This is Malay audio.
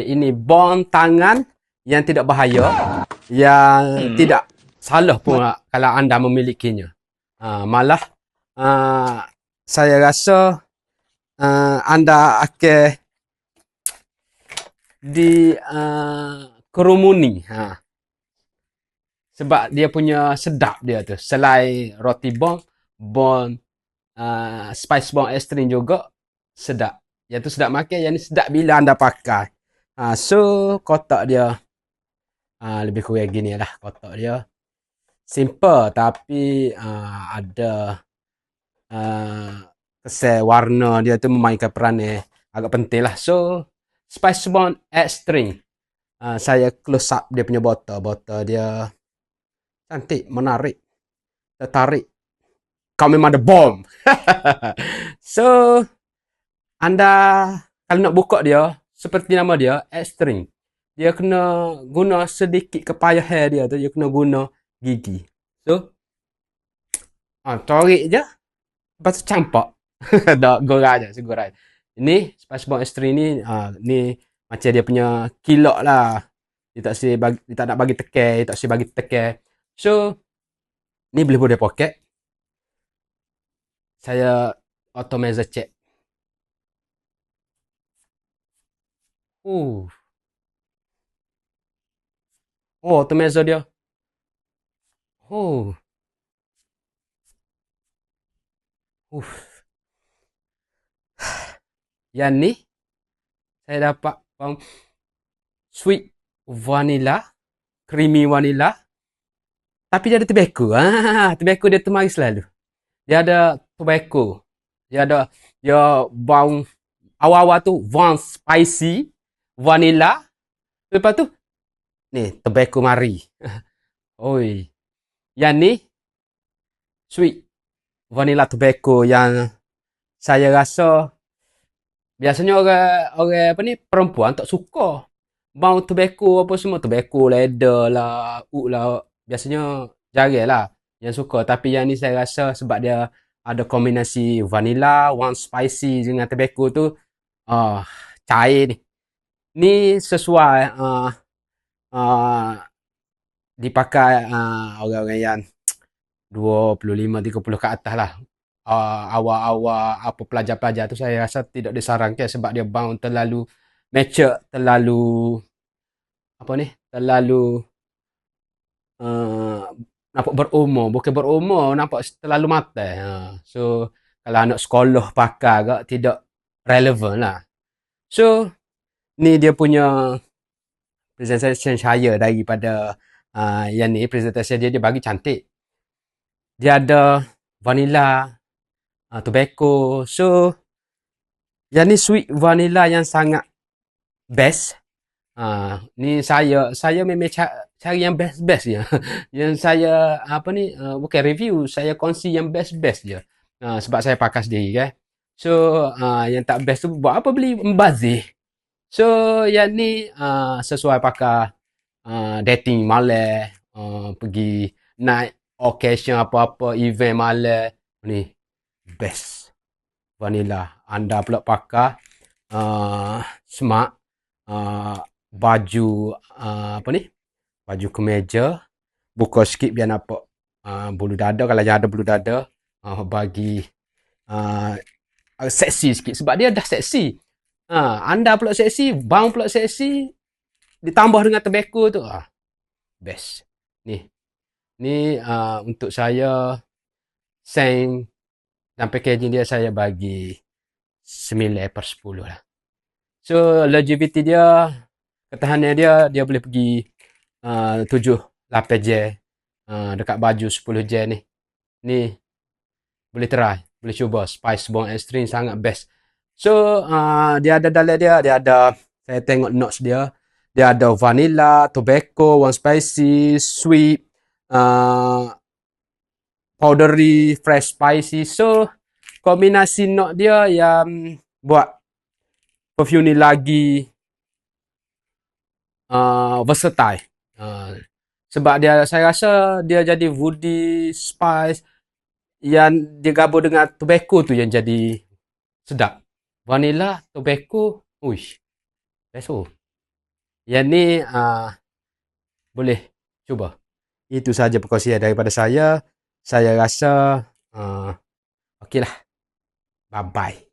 Ini bond tangan yang tidak bahaya, yang tidak salah pun kalau anda memilikinya. Malah saya rasa anda akan kerumuni. Sebab dia punya sedap dia tu. Selain roti bond spice bond extreme juga sedap. Yang tu sedap makan, yang ni sedap bila anda pakai. So kotak dia lebih kurang gini lah kotak dia. Simple tapi ada kesan warna dia tu memainkan peran agak penting lah. So Spice Bond Extreme, saya close up dia punya botol. Botol dia cantik, menarik, tertarik. Kau memang ada bom. So anda kalau nak buka dia seperti nama dia Extreme, dia kena guna sedikit kepayahan dia tu, dia kena guna gigi. So tarik je, lepas tu campak. Dah gorang je, segorang. Ini Spice Bond Extreme ni, ni macam dia punya kilok lah. Dia tak nak bagi tekan, dia tak si bagi tekan. So ni boleh buat poket. Saya automazer check. Oh, automazer dia. Oh. Yang ni saya dapat sweet vanilla, creamy vanilla. Tapi dia ada tobacco. Tobacco dia tu mari selalu. Dia ada tobacco. Dia bau awal-awal tu warm spicy vanilla. Lepas tu ni tobacco mari. Oi. Yang ni sweet vanilla tobacco yang saya rasa biasanya orang apa ni perempuan tak suka bau tobacco apa semua, tobacco leather lah, oud lah, biasanya jarang lah yang suka. Tapi yang ni saya rasa sebab dia ada kombinasi vanilla, warm spicy dengan tobacco tu, cair ni. Ni sesuai dipakai orang-orang yang 25-30 ke atas lah. Awal-awal apa pelajar-pelajar tu saya rasa tidak disarankan sebab dia bau terlalu mature, terlalu apa ni, terlalu nampak berumur, bukan berumur, nampak terlalu matang. So kalau anak sekolah pakai agak tidak relevan lah. So ni dia punya presentation saya daripada yang ni, presentation dia bagi cantik. Dia ada vanilla, tobacco. So yang ni sweet vanilla yang sangat best. Ni saya memang cari yang best-best je. Yang saya apa ni, bukan review, saya kongsi yang best-best je. Sebab saya pakai sendiri kan. So yang tak best tu buat apa beli membazir. So yang ni sesuai pakai dating malam, pergi night occasion apa-apa event malam, ni best vanilla. Anda pula pakai smart, baju apa ni, baju kemeja, buka sikit biar nampak bulu dada. Kalau yang ada bulu dada, bagi seksi sikit sebab dia dah seksi. Anda pula seksi, bang pula seksi, ditambah dengan tobacco tu, best. Ni untuk saya sen dan packaging dia saya bagi 9/10 lah. So longevity dia, ketahanan dia boleh pergi 7-8 jam. Dekat baju 10 jam ni. Ni boleh try, boleh cuba. Spice Bond Extreme sangat best. So dia ada dalam dia ada, saya tengok notes dia ada vanilla, tobacco, warm spicy, sweet, powdery, fresh spicy. So kombinasi note dia yang buat perfume ni lagi versatile. Sebab dia, saya rasa dia jadi woody spice yang digabung dengan tobacco tu yang jadi sedap. Vanilla, tobacco, uish, best. Yang ni boleh cuba. Itu saja perkongsian daripada saya. Saya rasa okeylah. Bye bye.